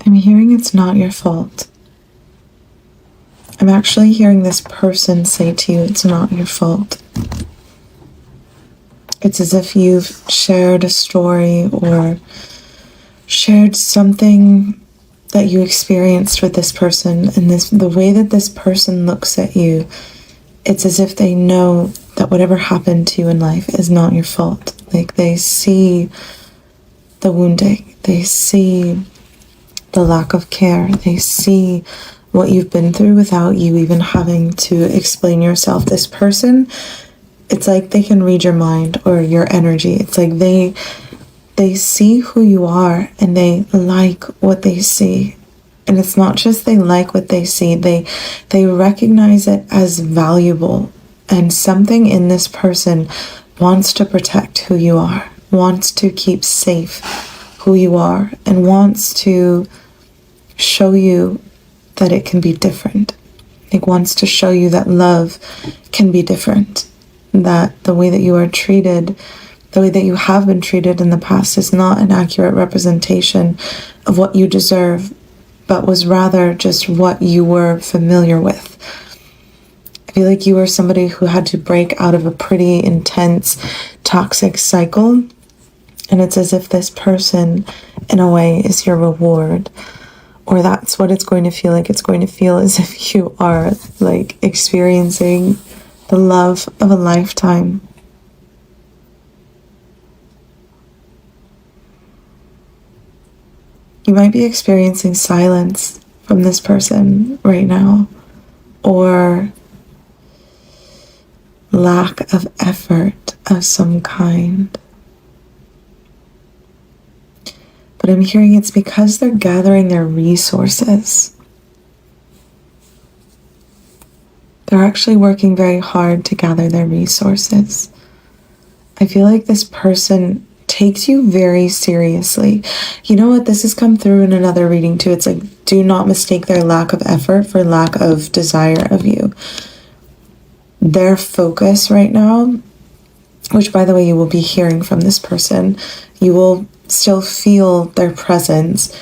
I'm hearing it's not your fault. I'm actually hearing this person say to you, it's not your fault. It's as if you've shared a story or shared something that you experienced with this person, and the way that this person looks at you, it's as if they know that whatever happened to you in life is not your fault. Like, they see the wounding, they see the lack of care, they see what you've been through without you even having to explain yourself. This person, it's like they can read your mind or your energy. It's like they see who you are and they like what they see. And it's not just they like what they see, they recognize it as valuable. And something in this person wants to protect who you are, wants to keep safe who you are, and wants to show you that it can be different. It wants to show you that love can be different, that the way that you are treated, the way that you have been treated in the past is not an accurate representation of what you deserve, but was rather just what you were familiar with. I feel like you were somebody who had to break out of a pretty intense, toxic cycle, and it's as if this person, in a way, is your reward. Or that's what it's going to feel like. It's going to feel as if you are like experiencing the love of a lifetime. You might be experiencing silence from this person right now, or lack of effort of some kind. But I'm hearing it's because they're gathering their resources. They're actually working very hard to gather their resources. I feel like this person takes you very seriously. You know what? This has come through in another reading too. It's like, do not mistake their lack of effort for lack of desire of you. Their focus right now, which by the way, you will be hearing from this person, you will still feel their presence,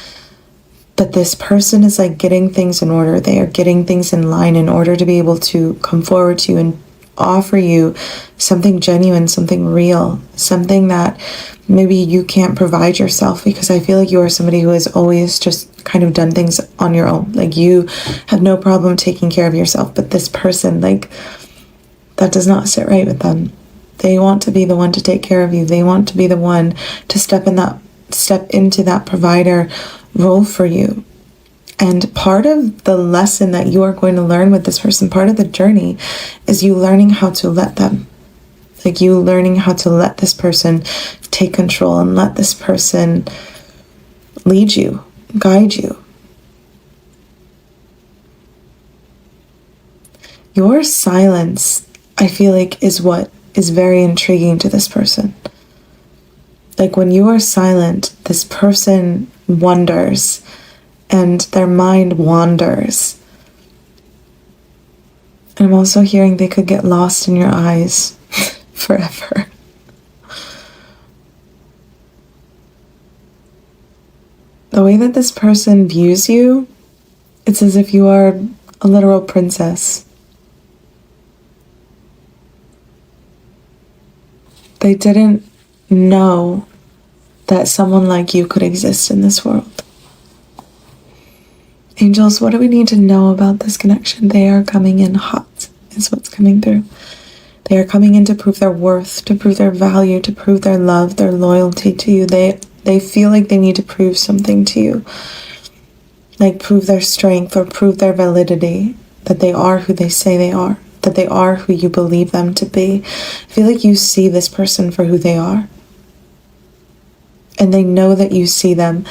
but this person is like getting things in order. They are getting things in line in order to be able to come forward to you and offer you something genuine, something real, something that maybe you can't provide yourself, because I feel like you are somebody who has always just kind of done things on your own. Like, you have no problem taking care of yourself, but this person, like, that does not sit right with them. They want to be the one to take care of you. They want to be the one to step into that provider role for you. And part of the lesson that you are going to learn with this person, part of the journey, is you learning how to let them. Like, you learning how to let this person take control and let this person lead you, guide you. Your silence, I feel like, is what is very intriguing to this person. Like, when you are silent, this person wonders and their mind wanders. And I'm also hearing they could get lost in your eyes forever. The way that this person views you, it's as if you are a literal princess. They didn't know that someone like you could exist in this world. Angels, what do we need to know about this connection? They are coming in hot, is what's coming through. They are coming in to prove their worth, to prove their value, to prove their love, their loyalty to you. They feel like they need to prove something to you. Like, prove their strength or prove their validity, that they are who they say they are, that they are who you believe them to be. I feel like you see this person for who they are. And they know that you see them,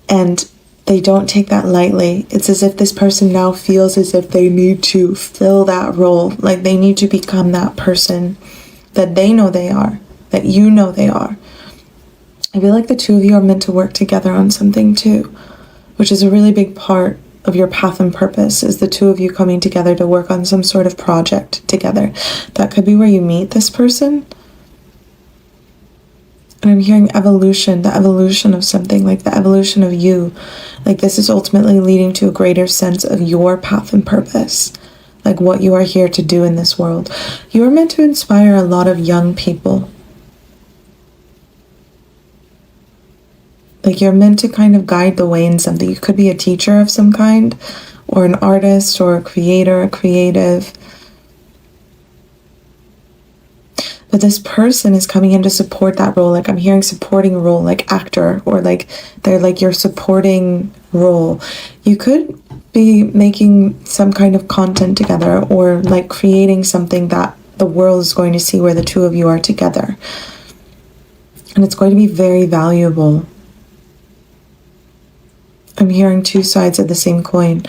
and they don't take that lightly. It's as if this person now feels as if they need to fill that role. Like, they need to become that person that they know they are, that you know they are. I feel like the two of you are meant to work together on something too, which is a really big part of your path and purpose, is the two of you coming together to work on some sort of project together. That could be where you meet this person. And And I'm hearing evolution, the evolution of something, like the evolution of you. Like this is ultimately leading to a greater sense of your path and purpose, like what you are here to do in this world. You are meant to inspire a lot of young people. Like you're meant to kind of guide the way in something. You could be a teacher of some kind, or an artist, or a creator, a creative. But this person is coming in to support that role. Like I'm hearing supporting role, like actor, or like they're like your supporting role. You could be making some kind of content together, or like creating something that the world is going to see where the two of you are together. And it's going to be very valuable. I'm hearing two sides of the same coin.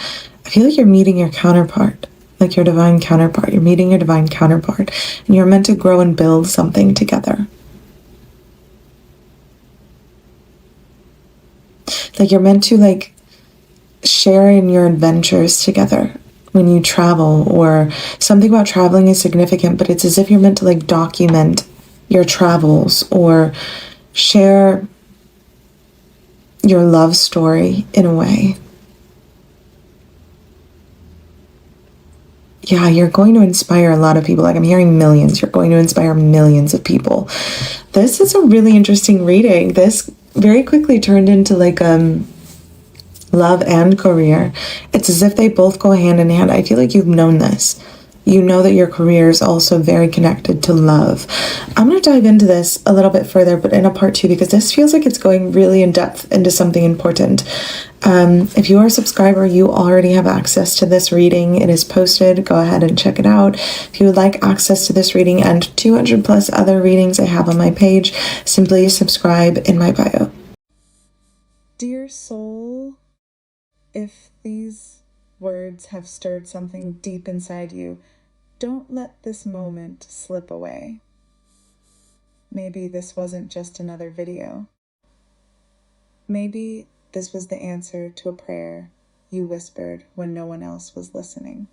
I feel like you're meeting your counterpart, like your divine counterpart. You're meeting your divine counterpart, and you're meant to grow and build something together. Like you're meant to like share in your adventures together when you travel, or something about traveling is significant, but it's as if you're meant to like document your travels or share your love story in a way. Yeah, you're going to inspire a lot of people. Like I'm hearing millions. You're going to inspire millions of people. This is a really interesting reading. This very quickly turned into like love and career. It's as if they both go hand in hand. I feel like you've known this. You know that your career is also very connected to love. I'm going to dive into this a little bit further, but in a part 2, because this feels like it's going really in depth into something important. If you are a subscriber, you already have access to this reading. It is posted. Go ahead and check it out. If you would like access to this reading and 200 plus other readings I have on my page, simply subscribe in my bio. Dear soul, if these words have stirred something deep inside you, don't let this moment slip away. Maybe this wasn't just another video. Maybe this was the answer to a prayer you whispered when no one else was listening.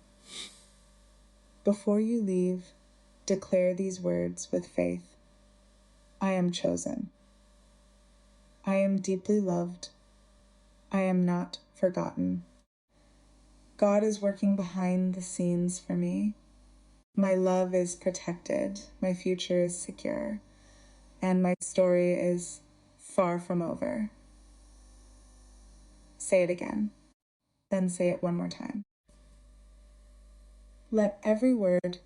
Before you leave, declare these words with faith. I am chosen. I am deeply loved. I am not forgotten. God is working behind the scenes for me. My love is protected, my future is secure, and my story is far from over. Say it again, then say it one more time. Let every word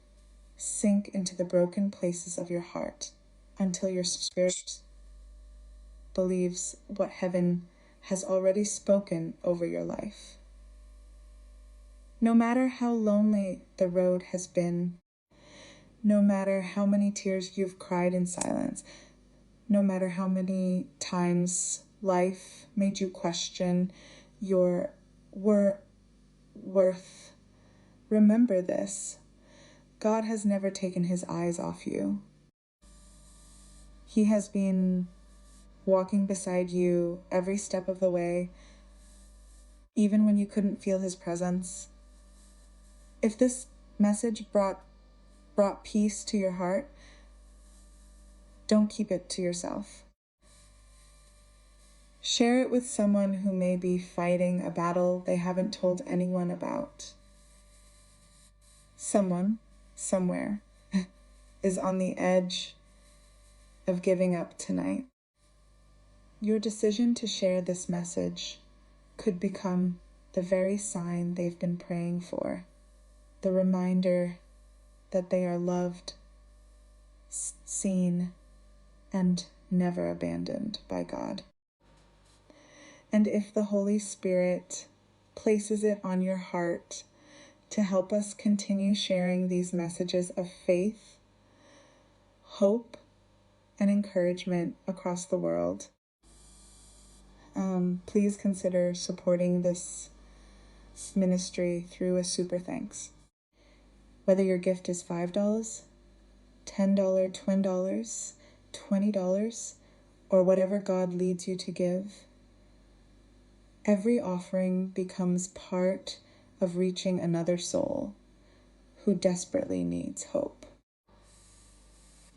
sink into the broken places of your heart until your spirit believes what heaven has already spoken over your life. No matter how lonely the road has been, no matter how many tears you've cried in silence, no matter how many times life made you question your worth, remember this. God has never taken his eyes off you. He has been walking beside you every step of the way, even when you couldn't feel his presence. If this message brought peace to your heart, don't keep it to yourself. Share it with someone who may be fighting a battle they haven't told anyone about. Someone, somewhere, is on the edge of giving up tonight. Your decision to share this message could become the very sign they've been praying for, the reminder that they are loved, seen, and never abandoned by God. And if the Holy Spirit places it on your heart to help us continue sharing these messages of faith, hope, and encouragement across the world, please consider supporting this ministry through a super thanks. Whether your gift is $5, $10, $20, or whatever God leads you to give, every offering becomes part of reaching another soul who desperately needs hope.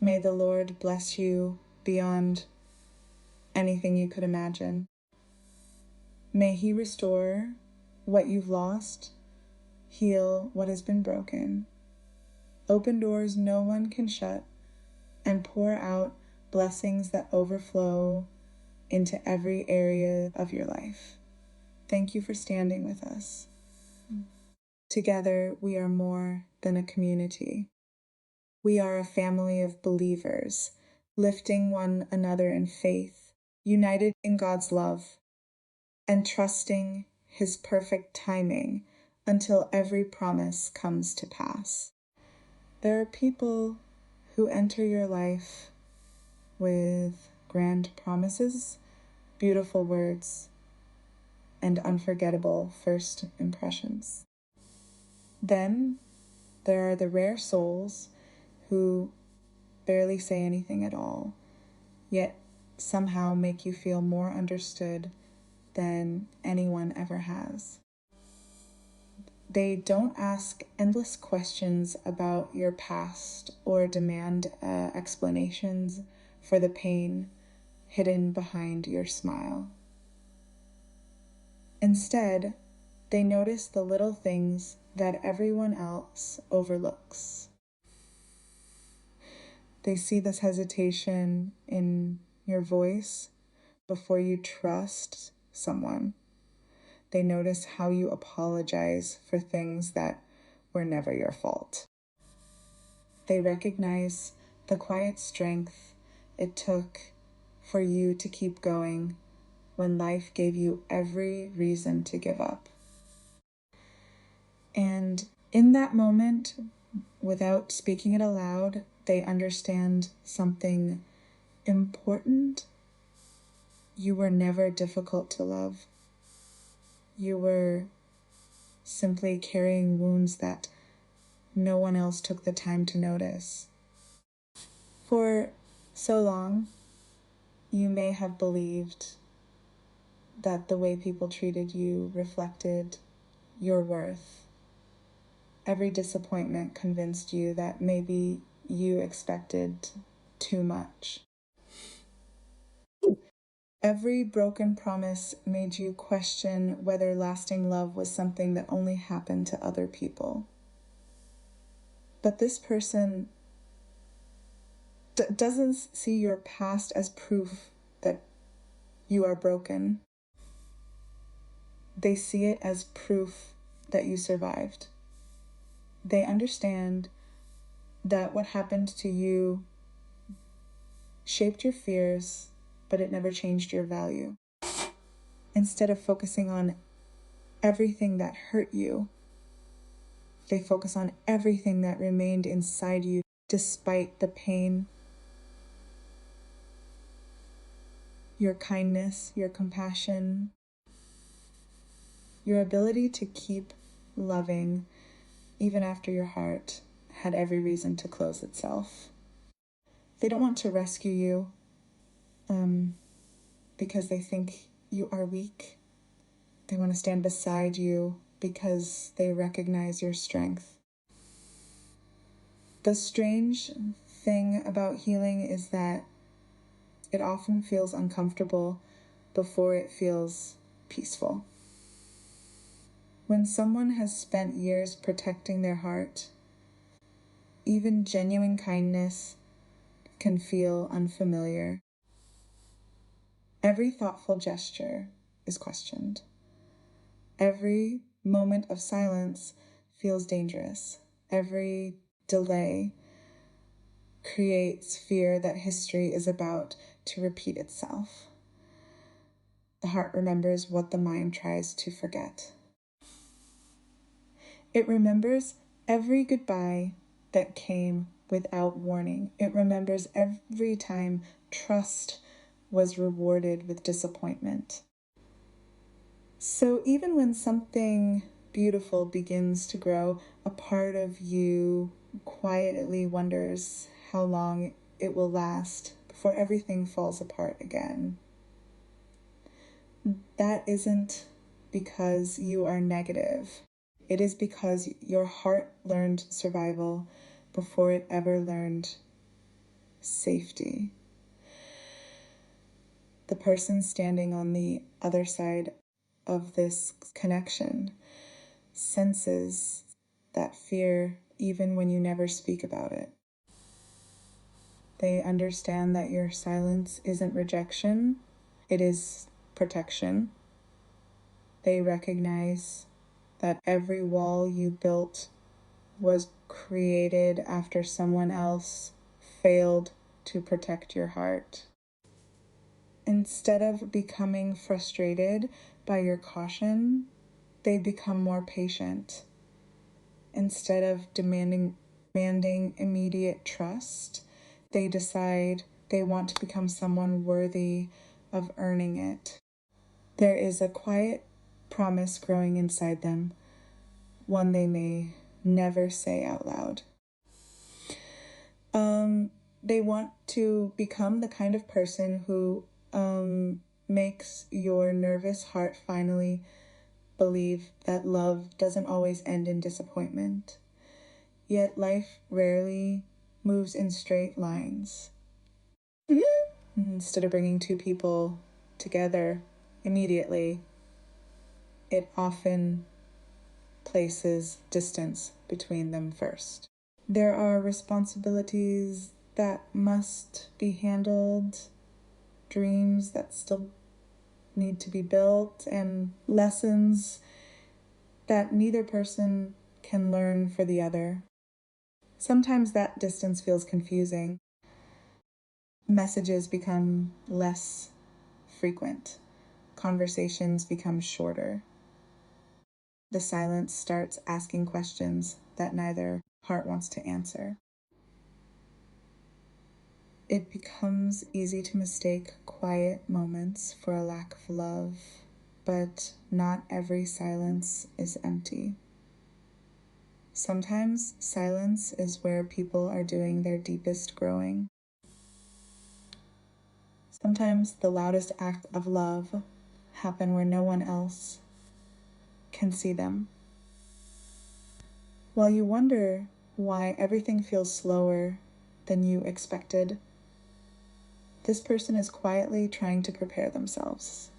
May the Lord bless you beyond anything you could imagine. May He restore what you've lost, heal what has been broken, open doors no one can shut, and pour out blessings that overflow into every area of your life. Thank you for standing with us. Together, we are more than a community. We are a family of believers, lifting one another in faith, united in God's love, and trusting His perfect timing until every promise comes to pass. There are people who enter your life with grand promises, beautiful words, and unforgettable first impressions. Then there are the rare souls who barely say anything at all, yet somehow make you feel more understood than anyone ever has. They don't ask endless questions about your past or demand explanations for the pain hidden behind your smile. Instead, they notice the little things that everyone else overlooks. They see this hesitation in your voice before you trust someone. They notice how you apologize for things that were never your fault. They recognize the quiet strength it took for you to keep going when life gave you every reason to give up. And in that moment, without speaking it aloud, they understand something important. You were never difficult to love. You were simply carrying wounds that no one else took the time to notice. For so long, you may have believed that the way people treated you reflected your worth. Every disappointment convinced you that maybe you expected too much. Every broken promise made you question whether lasting love was something that only happened to other people. But this person doesn't see your past as proof that you are broken. They see it as proof that you survived. They understand that what happened to you shaped your fears, but it never changed your value. Instead of focusing on everything that hurt you, they focus on everything that remained inside you despite the pain. Your kindness, your compassion, your ability to keep loving even after your heart had every reason to close itself. They don't want to rescue you because they think you are weak. They want to stand beside you because they recognize your strength. The strange thing about healing is that it often feels uncomfortable before it feels peaceful. When someone has spent years protecting their heart, even genuine kindness can feel unfamiliar. Every thoughtful gesture is questioned. Every moment of silence feels dangerous. Every delay creates fear that history is about to repeat itself. The heart remembers what the mind tries to forget. It remembers every goodbye that came without warning. It remembers every time trust was rewarded with disappointment. So even when something beautiful begins to grow, a part of you quietly wonders how long it will last before everything falls apart again. That isn't because you are negative. It is because your heart learned survival before it ever learned safety. The person standing on the other side of this connection senses that fear even when you never speak about it. They understand that your silence isn't rejection, it is protection. They recognize that every wall you built was created after someone else failed to protect your heart. Instead of becoming frustrated by your caution, they become more patient. Instead of demanding immediate trust, they decide they want to become someone worthy of earning it. There is a quiet promise growing inside them, one they may never say out loud. They want to become the kind of person who makes your nervous heart finally believe that love doesn't always end in disappointment. Yet life rarely moves in straight lines. Instead of bringing two people together immediately, it often places distance between them first. There are responsibilities that must be handled, dreams that still need to be built, and lessons that neither person can learn for the other. Sometimes that distance feels confusing. Messages become less frequent. Conversations become shorter. The silence starts asking questions that neither heart wants to answer. It becomes easy to mistake quiet moments for a lack of love, but not every silence is empty. Sometimes silence is where people are doing their deepest growing. Sometimes the loudest act of love happen where no one else can see them. While you wonder why everything feels slower than you expected, this person is quietly trying to prepare themselves.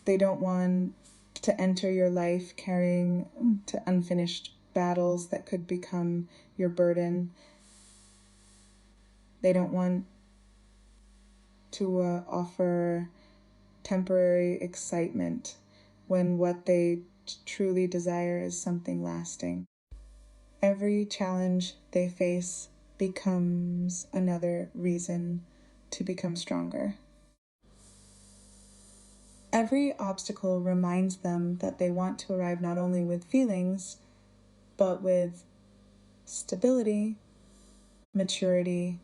They don't want to enter your life carrying to unfinished battles that could become your burden. They don't want to offer temporary excitement when what they truly desire is something lasting. Every challenge they face becomes another reason to become stronger. Every obstacle reminds them that they want to arrive not only with feelings, but with stability, maturity,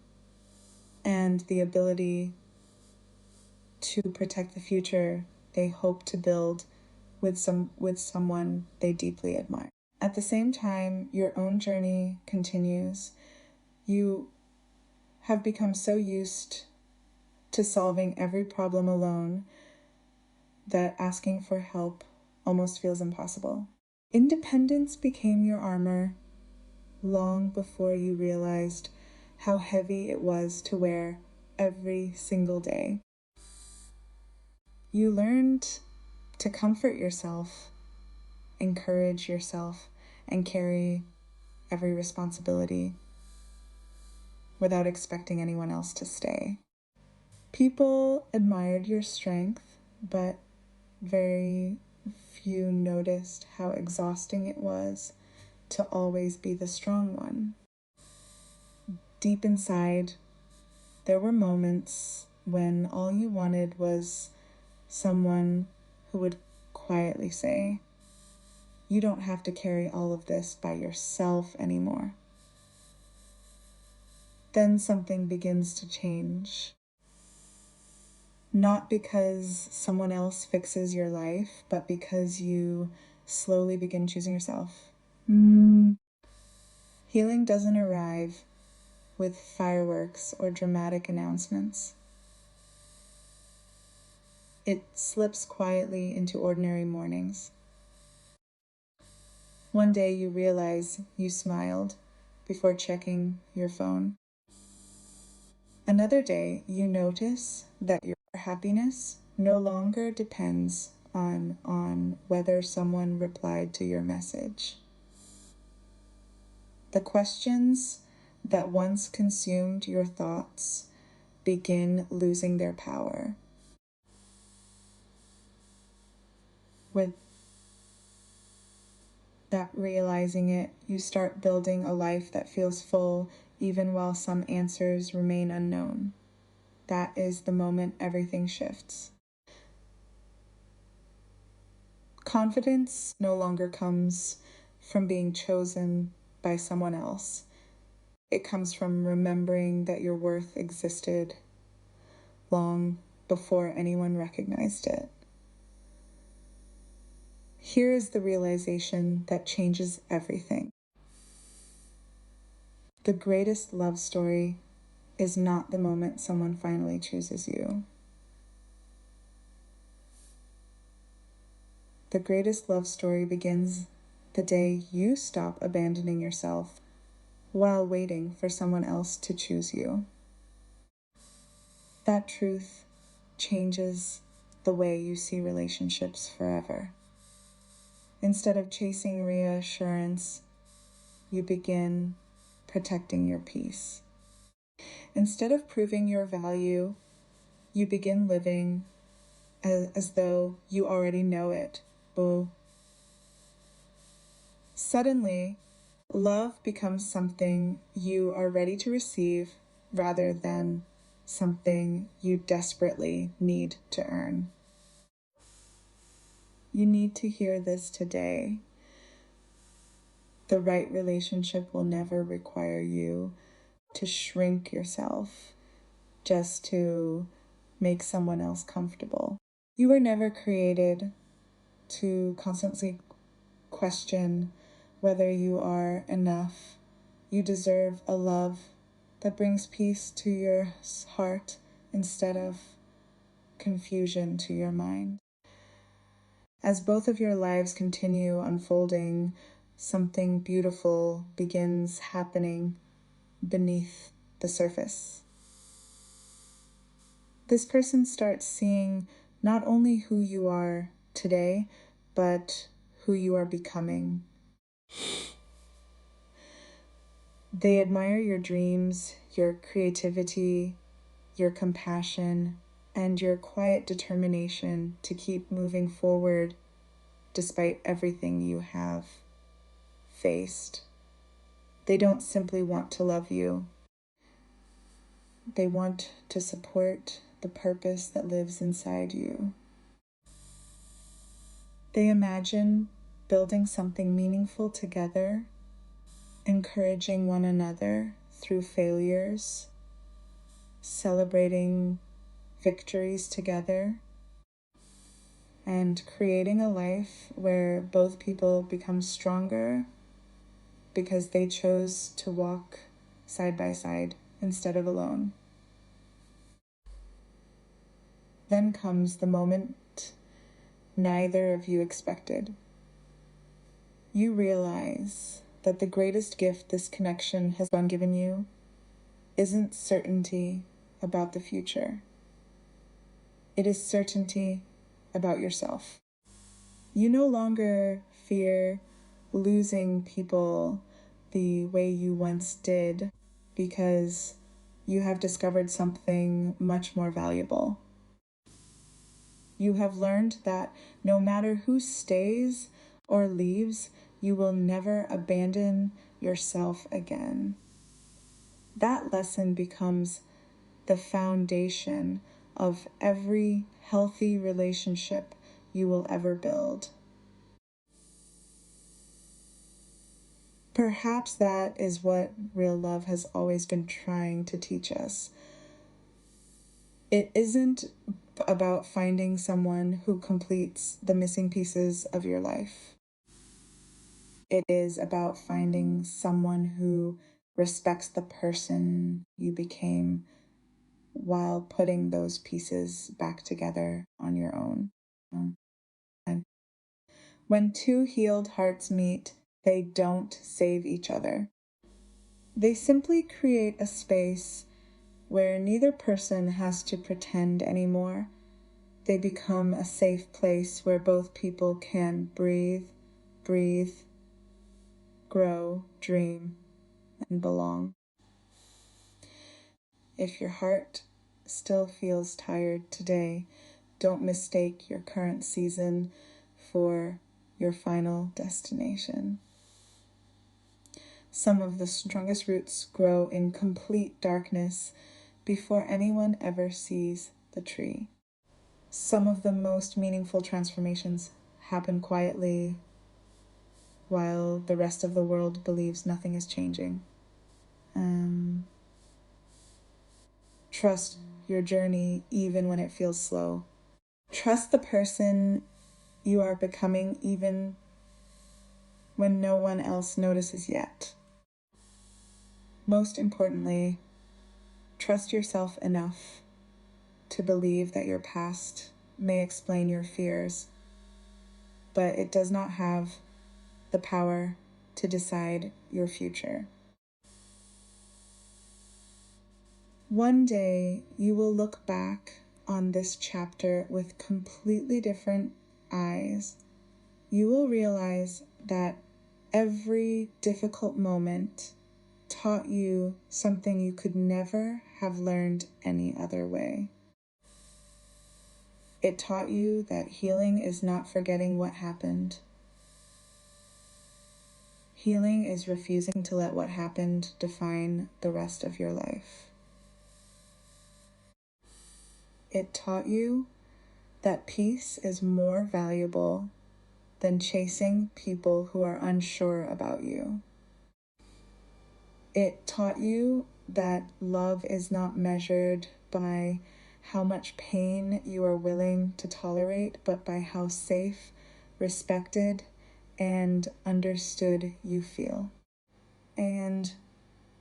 and the ability to protect the future they hope to build with someone they deeply admire. At the same time, your own journey continues. You have become so used to solving every problem alone that asking for help almost feels impossible. Independence became your armor long before you realized how heavy it was to wear every single day. You learned to comfort yourself, encourage yourself, and carry every responsibility without expecting anyone else to stay. People admired your strength, but very few noticed how exhausting it was to always be the strong one. Deep inside, there were moments when all you wanted was someone who would quietly say, "You don't have to carry all of this by yourself anymore." Then something begins to change. Not because someone else fixes your life, but because you slowly begin choosing yourself. Healing doesn't arrive with fireworks or dramatic announcements. It slips quietly into ordinary mornings. One day you realize you smiled before checking your phone. Another day, you notice that your happiness no longer depends on whether someone replied to your message. The questions that once consumed your thoughts begin losing their power. With that realizing it, you start building a life that feels full even while some answers remain unknown. That is the moment everything shifts. Confidence no longer comes from being chosen by someone else. It comes from remembering that your worth existed long before anyone recognized it. Here is the realization that changes everything. The greatest love story is not the moment someone finally chooses you. The greatest love story begins the day you stop abandoning yourself while waiting for someone else to choose you. That truth changes the way you see relationships forever. Instead of chasing reassurance, you begin protecting your peace. Instead of proving your value, you begin living as though you already know it. Boo. Suddenly, love becomes something you are ready to receive rather than something you desperately need to earn. You need to hear this today. The right relationship will never require you to shrink yourself just to make someone else comfortable. You were never created to constantly question whether you are enough. You deserve a love that brings peace to your heart instead of confusion to your mind. As both of your lives continue unfolding, something beautiful begins happening beneath the surface. This person starts seeing not only who you are today, but who you are becoming. They admire your dreams, your creativity, your compassion, and your quiet determination to keep moving forward despite everything you have faced. They don't simply want to love you. They want to support the purpose that lives inside you. They imagine building something meaningful together, encouraging one another through failures, celebrating victories together, and creating a life where both people become stronger because they chose to walk side by side instead of alone. Then comes the moment neither of you expected. You realize that the greatest gift this connection has been given you isn't certainty about the future. It is certainty about yourself. You no longer fear losing people the way you once did because you have discovered something much more valuable. You have learned that no matter who stays or leaves, you will never abandon yourself again. That lesson becomes the foundation of every healthy relationship you will ever build. Perhaps that is what real love has always been trying to teach us. It isn't about finding someone who completes the missing pieces of your life. It is about finding someone who respects the person you became while putting those pieces back together on your own. And when two healed hearts meet, they don't save each other. They simply create a space where neither person has to pretend anymore. They become a safe place where both people can breathe, grow, dream, and belong. If your heart still feels tired today, don't mistake your current season for your final destination. Some of the strongest roots grow in complete darkness before anyone ever sees the tree. Some of the most meaningful transformations happen quietly while the rest of the world believes nothing is changing. Trust your journey even when it feels slow. Trust the person you are becoming even when no one else notices yet. Most importantly, trust yourself enough to believe that your past may explain your fears, but it does not have the power to decide your future. One day, you will look back on this chapter with completely different eyes. You will realize that every difficult moment taught you something you could never have learned any other way. It taught you that healing is not forgetting what happened. Healing is refusing to let what happened define the rest of your life. It taught you that peace is more valuable than chasing people who are unsure about you. It taught you that love is not measured by how much pain you are willing to tolerate, but by how safe, respected, and understood you feel. And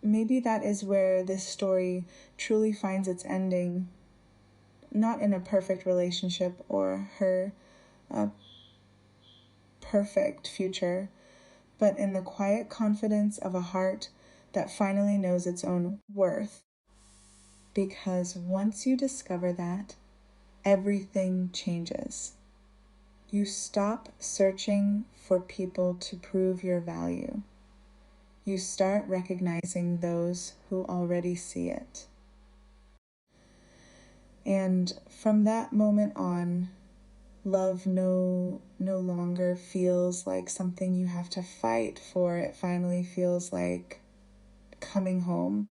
maybe that is where this story truly finds its ending, not in a perfect relationship or her perfect future, but in the quiet confidence of a heart that finally knows its own worth. Because once you discover that, everything changes. You stop searching for people to prove your value. You start recognizing those who already see it. And from that moment on, love no longer feels like something you have to fight for. It finally feels like coming home.